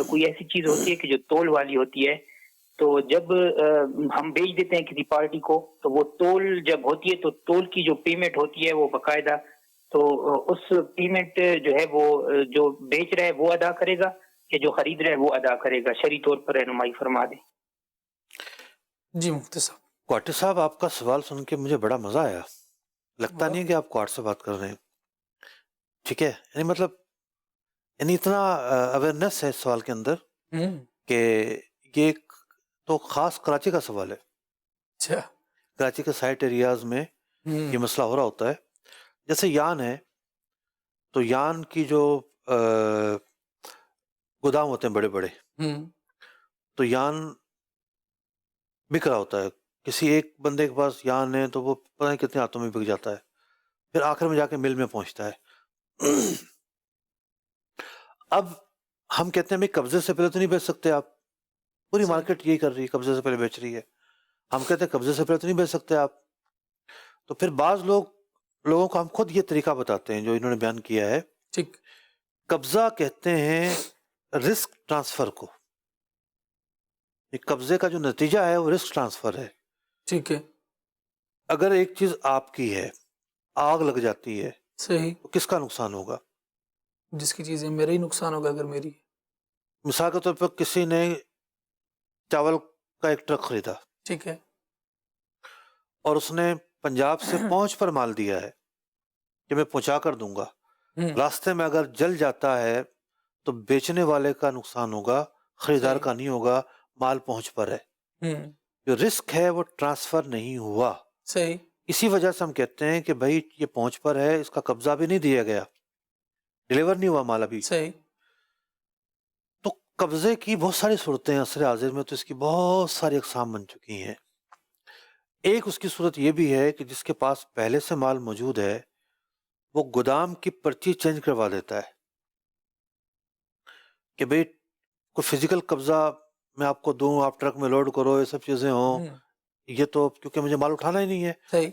کوئی ایسی چیز ہوتی ہے کہ جو تول والی ہوتی ہے، تو جب ہم بیچ دیتے ہیں کسی پارٹی کو تو وہ تول جب ہوتی ہے تو تول کی جو پیمنٹ ہوتی ہے وہ باقاعدہ تو اس پیمنٹ جو ہے وہ جو بیچ رہا ہے وہ ادا کرے گا کہ جو خرید رہا ہے وہ ادا کرے گا؟ شرعی طور پر رہنمائی فرما دیں. جی مفتی صاحب. کوٹی صاحب آپ کا سوال سن کے مجھے بڑا مزہ آیا. لگتا نہیں ہے کہ آپ کوارٹ سے بات کر رہے ہیں. ٹھیک ہے، یعنی مطلب یعنی اتنا اویئرنیس ہے اس سوال کے اندر کہ یہ تو خاص کراچی کا سوال ہے. اچھا. کراچی کے سائٹ ایریاز میں یہ مسئلہ ہو رہا ہوتا ہے. جیسے یان ہے تو یان کی جو گودام ہوتے ہیں بڑے بڑے، تو یان بک رہا ہوتا ہے. کسی ایک بندے کے پاس یان ہے تو وہ پتہ نہیں کتنے ہاتھوں میں بک جاتا ہے، پھر آخر میں جا کے مل میں پہنچتا ہے. اب ہم کہتے ہیں بھائی قبضے سے پہلے تو نہیں بیچ سکتے آپ، پوری مارکیٹ یہی کر رہی ہے، قبضے سے پہلے بیچ رہی ہے. ہم کہتے ہیں قبضے سے پہلے تو نہیں بیچ سکتے آپ. تو پھر بعض لوگوں کو ہم خود یہ طریقہ بتاتے ہیں جو انہوں نے بیان کیا ہے. ٹھیک. قبضہ کہتے ہیں رسک ٹرانسفر کو. قبضے کا جو نتیجہ ہے وہ رسک ٹرانسفر ہے. ٹھیک ہے. اگر ایک چیز آپ کی ہے، آگ لگ جاتی ہے، صحیح، تو کس کا نقصان ہوگا؟ جس کی چیزیں میرا ہی نقصان ہوگا اگر میری. مثال کے طور پر کسی نے چاول کا ایک ٹرک خریدا، ٹھیک ہے، اور اس نے پنجاب سے پہنچ پر مال دیا ہے کہ میں پہنچا کر دوں گا. راستے میں اگر جل جاتا ہے تو بیچنے والے کا نقصان ہوگا، خریدار کا نہیں ہوگا، مال پہنچ پر ہے. جو رسک ہے وہ ٹرانسفر نہیں ہوا. صحیح. اسی وجہ سے ہم کہتے ہیں کہ بھائی یہ پہنچ پر ہے، اس کا قبضہ بھی نہیں دیا گیا، ڈیلیور نہیں ہوا مال ابھی. صحیح. تو قبضے کی بہت ساری صورتیں عصر حاضر میں تو اس کی بہت ساری اقسام بن چکی ہیں. ایک اس کی صورت یہ بھی ہے کہ جس کے پاس پہلے سے مال موجود ہے وہ گودام کی پرچی چینج کروا دیتا ہے کہ بھئی کوئی فزیکل قبضہ میں آپ کو دوں، آپ ٹرک میں لوڈ کرو، یہ سب چیزیں ہوں. یہ تو کیونکہ مجھے مال اٹھانا ہی نہیں ہے. صحیح.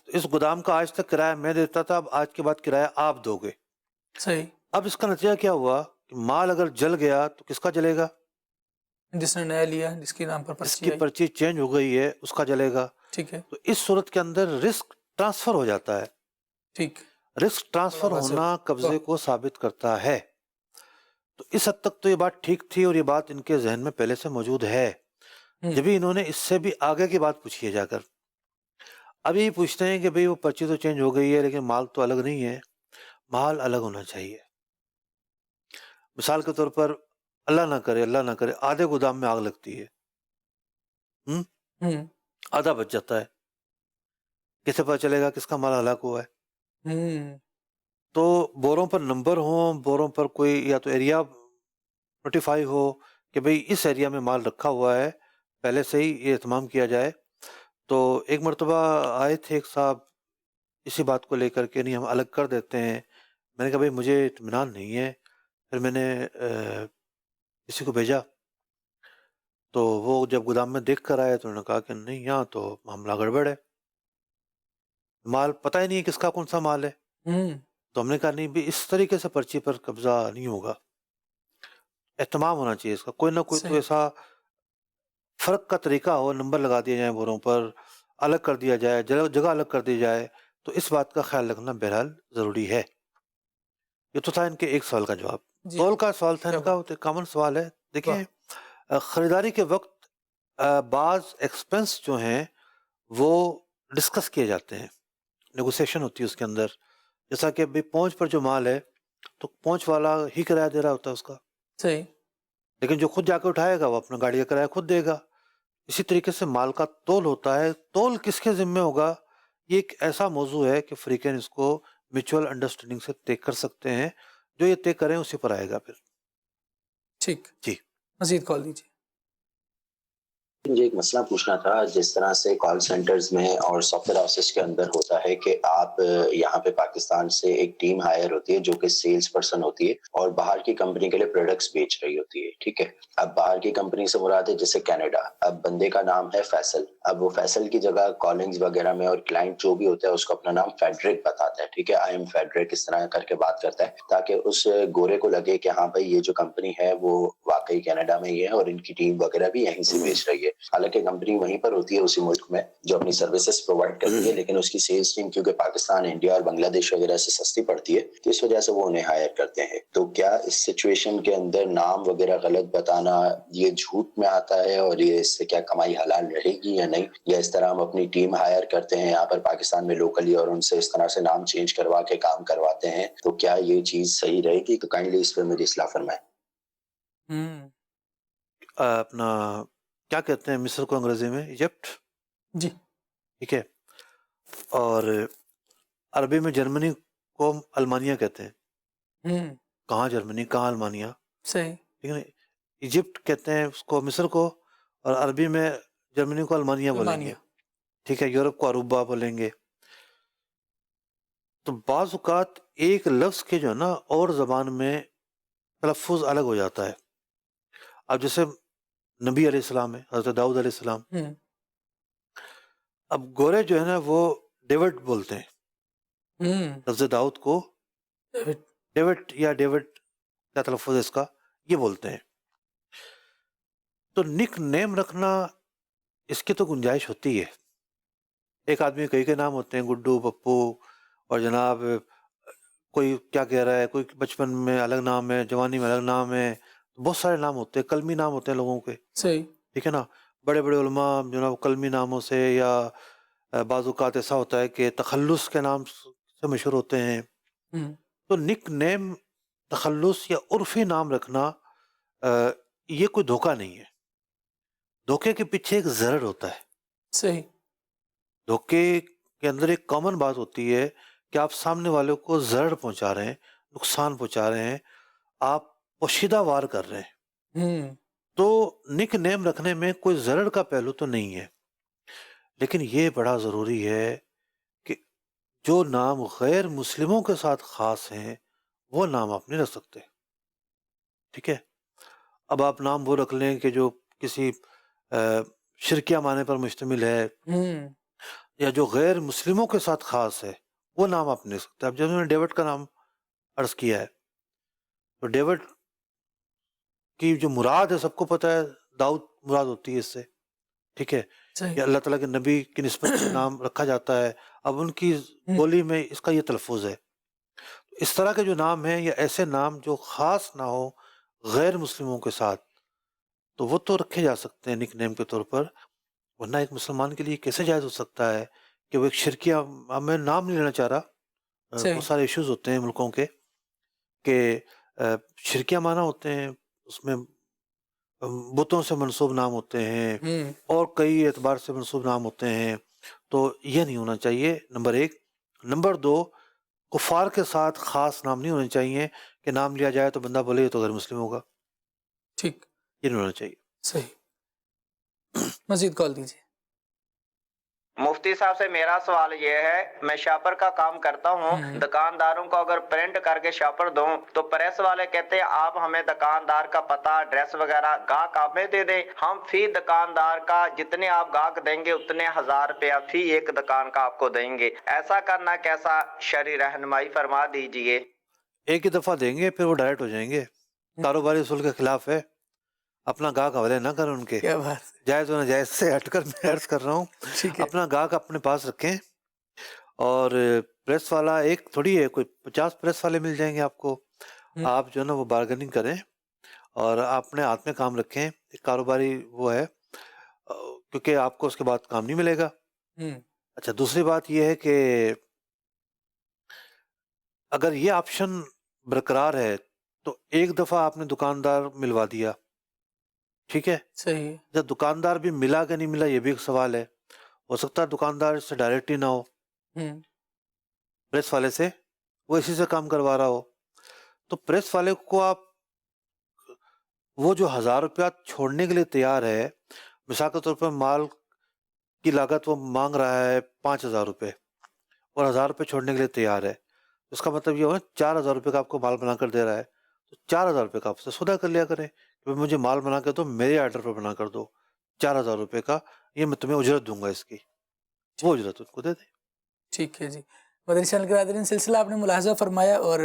اس گودام کا آج تک کرایہ میں دیتا تھا، اب آج کے بعد کرایہ آپ دو گے. صحیح. اب اس کا نتیجہ کیا ہوا کہ مال اگر جل گیا تو کس کا جلے گا؟ جس نے نیا لیا، جس کے نام پر جس کی پرچی چینج ہو گئی ہے اس کا جلے گا. ٹھیک ہے. تو اس صورت کے اندر رسک ٹرانسفر ہو جاتا ہے. ٹھیک. رسک ٹرانسفر ہونا قبضے کو ثابت کرتا ہے. تو اس حد تک تو یہ بات ٹھیک تھی اور یہ بات ان کے ذہن میں پہلے سے موجود ہے. جبھی انہوں نے اس سے بھی آگے کی بات پوچھی ہے جا کر. اب یہی پوچھتے ہیں کہ بھئی وہ پرچی تو چینج ہو گئی ہے لیکن مال تو الگ نہیں ہے. مال الگ ہونا چاہیے. مثال کے طور پر اللہ نہ کرے آدھے گودام میں آگ لگتی ہے، آدھا بچ جاتا ہے. کیسے پتہ چلے گا کس کا مال ہلاک ہوا ہے؟ ہوں تو بوروں پر نمبر ہوں، بوروں پر کوئی یا تو ایریا نوٹیفائی ہو کہ بھئی اس ایریا میں مال رکھا ہوا ہے، پہلے سے ہی یہ اہتمام کیا جائے۔ تو ایک مرتبہ آئے تھے ایک صاحب اسی بات کو لے کر کے، نہیں ہم الگ کر دیتے ہیں۔ میں نے کہا بھئی مجھے اطمینان نہیں ہے۔ پھر میں نے کسی کو بھیجا، تو وہ جب گودام میں دیکھ کر آئے تو انہوں نے کہا کہ نہیں یہاں تو معاملہ گڑبڑ ہے، مال پتہ ہی نہیں ہے کس کا کون سا مال ہے۔ ہوں تو ہم نے کہا نہیں بھی اس طریقے سے پرچی پر قبضہ نہیں ہوگا، اہتمام ہونا چاہیے اس کا، کوئی نہ کوئی تو صحیح، ایسا فرق کا طریقہ ہو، نمبر لگا دیے جائیں بوروں پر، الگ کر دیا جائے، جگہ الگ کر دی جائے۔ تو اس بات کا خیال رکھنا بہرحال ضروری ہے۔ یہ تو تھا ان کے ایک سوال کا جواب۔ جی تول کا سوال تھا کیا ان کا، بات، وہ کامن سوال ہے۔ واہ، دیکھیں خریداری کے وقت بعض ایکسپنس جو ہیں وہ ڈسکس کیے جاتے ہیں، نیگوسیشن ہوتی ہے اس کے اندر۔ جیسا کہ ابھی پہنچ پر جو مال ہے تو پہنچ والا ہی کرایہ دے رہا ہوتا ہے اس کا، صحیح، لیکن جو خود جا کے اٹھائے گا وہ اپنا گاڑی کا کرایہ خود دے گا۔ اسی طریقے سے مال کا تول ہوتا ہے، تول کس کے ذمے ہوگا؟ یہ ایک ایسا موضوع ہے کہ فریقین اس کو میوچول انڈرسٹینڈنگ سے طے کر سکتے ہیں، جو یہ طے کریں اسی پر آئے گا پھر۔ ٹھیک، جی مزید کال دیجیے۔ مجھے ایک مسئلہ پوچھنا تھا، جس طرح سے کال سینٹرز میں اور سافٹ ویئر ہاؤسز کے اندر ہوتا ہے کہ آپ یہاں پہ پاکستان سے ایک ٹیم ہائر ہوتی ہے جو کہ سیلز پرسن ہوتی ہے اور باہر کی کمپنی کے لیے پروڈکٹس بیچ رہی ہوتی ہے، ٹھیک ہے۔ اب باہر کی کمپنی سے مراد ہے جیسے کینیڈا، اب بندے کا نام ہے فیصل، اب وہ فیصل کی جگہ کالنگز وغیرہ میں اور کلائنٹ جو بھی ہوتا ہے اس کو اپنا نام فیڈرک بتاتا ہے، ٹھیک ہے، آئی ایم فیڈرک اس طرح کر کے بات کرتا ہے تاکہ اس گورے کو لگے کہ ہاں بھائی یہ جو کمپنی ہے وہ واقعی کینیڈا میں ہی ہے اور ان کی ٹیم وغیرہ بھی یہیں سے بیچ رہی ہے۔ حالانکہ کمپنی وہیں پر ہوتی ہے اسی ملک میں جو اپنی سروسز پرووائڈ کرتی ہے، لیکن اس کی سیلز ٹیم کیونکہ پاکستان، انڈیا اور بنگلہ دیش وغیرہ سے سستی پڑتی ہے تو اس وجہ سے وہ انہیں ہائر کرتے ہیں۔ تو کیا اس سچویشن کے اندر نام وغیرہ غلط بتانا یہ جھوٹ میں آتا ہے اور یہ اس سے کیا کمائی حلال رہے گی یا نہیں؟ یا اس طرح ہم اپنی ٹیم ہائر کرتے ہیں یہاں پر پاکستان میں لوکلی اور ان سے اس طرح سے نام چینج کروا کے کام کرواتے ہیں، تو کیا یہ چیز صحیح رہے گی؟ تو کائنڈلی اس پہ مجھے اصلاح فرمائیں۔ اپنا کیا کہتے ہیں مصر کو انگریزی میں؟ ایجپٹ، جی ٹھیک ہے، اور عربی میں جرمنی کو المانیہ کہتے ہیں۔ کہاں جرمنی، کہاں المانیہ، صحیح، ٹھیک ہے نا۔ ایجپٹ کہتے ہیں اس کو، مصر کو، اور عربی میں جرمنی کو المانیہ بولیں گے، المانیہ، ٹھیک ہے، یورپ کو عروبہ بولیں گے۔ تو بعض اوقات ایک لفظ کے جو ہے نا اور زبان میں تلفظ الگ ہو جاتا ہے۔ اب جیسے نبی علیہ السلام ہے، حضرت داؤد علیہ السلام، اب گورے جو ہے نا وہ ڈیوڈ بولتے ہیں، لفظ داؤد کو ڈیوڈ یا ڈیوڈ کیا تلفظ ہے اس کا، یہ بولتے ہیں۔ تو نک نیم رکھنا اس کی تو گنجائش ہوتی ہے۔ ایک آدمی کئی کے نام ہوتے ہیں، گڈو، پپو، اور جناب کوئی کیا کہہ رہا ہے، کوئی بچپن میں الگ نام ہے، جوانی میں الگ نام ہے، بہت سارے نام ہوتے ہیں، کلمی نام ہوتے ہیں لوگوں کے، صحیح، ٹھیک ہے نا۔ بڑے بڑے علماء جو نا وہ کلمی ناموں سے، یا بعض اوقات ایسا ہوتا ہے کہ تخلص کے نام سے مشہور ہوتے ہیں۔ تو نک نیم، تخلص یا عرفی نام رکھنا یہ کوئی دھوکہ نہیں ہے۔ دھوکے کے پیچھے ایک ضرر ہوتا ہے۔ صحیح، دھوکے کے اندر ایک کامن بات ہوتی ہے کہ آپ سامنے والے کو ضرر پہنچا رہے ہیں، نقصان پہنچا رہے ہیں، آپ پوشیدہ وار کر رہے ہیں۔ تو نک نیم رکھنے میں کوئی ضرر کا پہلو تو نہیں ہے، لیکن یہ بڑا ضروری ہے کہ جو نام غیر مسلموں کے ساتھ خاص ہیں وہ نام آپ نہیں رکھ سکتے، ٹھیک ہے۔ اب آپ نام وہ رکھ لیں کہ جو کسی شرکیہ معنی پر مشتمل ہے، یا جو غیر مسلموں کے ساتھ خاص ہے، وہ نام آپ نہیں رکھ سکتے۔ اب جب میں نے ڈیوڈ کا نام عرض کیا ہے تو ڈیوڈ کی جو مراد ہے سب کو پتہ ہے، داؤد مراد ہوتی ہے اس سے، ٹھیک ہے، یا اللہ تعالیٰ کے نبی کی نسبت سے نام رکھا جاتا ہے۔ اب ان کی بولی میں اس کا یہ تلفظ ہے۔ اس طرح کے جو نام ہیں یا ایسے نام جو خاص نہ ہو غیر مسلموں کے ساتھ، تو وہ تو رکھے جا سکتے ہیں نک نیم کے طور پر، ورنہ ایک مسلمان کے لیے کیسے جائز ہو سکتا ہے کہ وہ ایک شرکیہ، اب میں نام نہیں لینا چاہ رہا، بہت سارے ایشوز ہوتے ہیں ملکوں کے کہ شرکیہ معنی ہوتے ہیں، اس میں بتوں سے منسوب نام ہوتے ہیں اور کئی اعتبار سے منسوب نام ہوتے ہیں، تو یہ نہیں ہونا چاہیے، نمبر ایک۔ نمبر دو، کفار کے ساتھ خاص نام نہیں ہونے چاہیے کہ نام لیا جائے تو بندہ بولے یہ تو غیر مسلم ہوگا، ٹھیک، یہ نہیں ہونا چاہیے۔ صحیح۔ مزید کال دیجیے۔ مفتی صاحب سے میرا سوال یہ ہے، میں شاپر کا کام کرتا ہوں، دکانداروں کو اگر پرنٹ کر کے شاپر دوں تو پریس والے کہتے ہیں آپ ہمیں دکاندار کا پتہ، ایڈریس وغیرہ گاہک آپ میں دے دیں، ہم فی دکاندار کا جتنے آپ گاہک دیں گے اتنے 1000 روپیہ فی ایک دکان کا آپ کو دیں گے، ایسا کرنا کیسا؟ شرعی رہنمائی فرما دیجئے۔ ایک ہی دفعہ دیں گے پھر وہ ڈائریکٹ ہو جائیں گے، کاروباری اصول کے خلاف ہے، اپنا گاہک حوالے نہ کریں ان کے، کیا بات ہے، جائز و ناجائز سے ہٹ کر میں عرض کر رہا ہوں، اپنا گاہک اپنے پاس رکھیں۔ اور پریس والا ایک تھوڑی ہے، کوئی 50 پریس والے مل جائیں گے آپ کو، آپ جو ہے نا وہ بارگننگ کریں اور اپنے ہاتھ میں کام رکھیں، ایک کاروباری وہ ہے، کیونکہ آپ کو اس کے بعد کام نہیں ملے گا۔ اچھا، دوسری بات یہ ہے کہ اگر یہ آپشن برقرار ہے تو ایک دفعہ آپ نے دکاندار ملوا دیا، ٹھیک ہے، صحیح، جب دکاندار بھی ملا کہ نہیں ملا یہ بھی ایک سوال ہے، ہو سکتا ہے دکاندار اس سے ڈائریکٹ ہی نہ ہو، پریس والے سے وہ اسی سے کام کروا رہا ہو، تو پریس والے کو آپ وہ جو 1000 روپیہ چھوڑنے کے لیے تیار ہے، مثال کے طور پر مال کی لاگت وہ مانگ رہا ہے 5000 روپے اور 1000 روپے چھوڑنے کے لیے تیار ہے، اس کا مطلب یہ ہوا 4000 روپے کا آپ کو مال بنا کر دے رہا ہے، تو 4000 روپے کا آپ سے سودا کر لیا کریں کہ مجھے مال بنا کے دو، میرے آرڈر پر بنا کر دو 4000 روپے کا، یہ میں تمہیں اجرت دوں گا، اس کی وہ اجرت ان کو دے دیں۔ ٹھیک ہے جی۔ مدنی چینل کے ناظرین، سلسلہ آپ نے ملاحظہ فرمایا، اور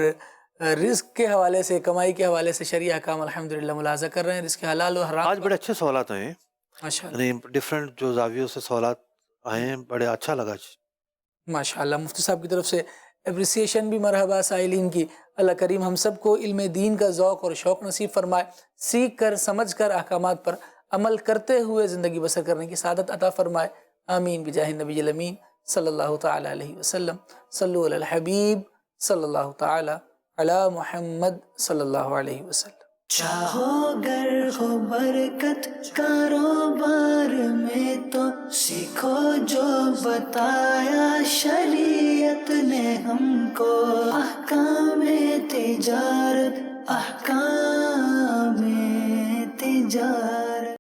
رزق کے حوالے سے، کمائی کے حوالے سے شرعی احکام الحمدللہ ملاحظہ کر رہے ہیں، رزق حلال و حرام۔ آج بڑے اچھے سوالات آئے ہیں، ماشاءاللہ، یعنی ڈفرینٹ جو زاویوں سے سوالات آئے ہیں، بڑے اچھا لگا۔ ماشاءاللہ، مفتی صاحب کی طرف سے اپریسیشن بھی مرحبا سائلین کی۔ اللہ کریم ہم سب کو علم دین کا ذوق اور شوق نصیب فرمائے، سیکھ کر سمجھ کر احکامات پر عمل کرتے ہوئے زندگی بسر کرنے کی سعادت عطا فرمائے، آمین بجاہ النبی الامین صلی اللہ تعالی علیہ وسلم۔ صلو علی الحبیب صلی اللہ تعالی علی محمد صلی اللہ علیہ وسلم۔ چاہو گر ہو برکت کاروبار میں تو سیکھو جو بتایا شریعت نے ہم کو، احکام تجارت، احکام تجارت۔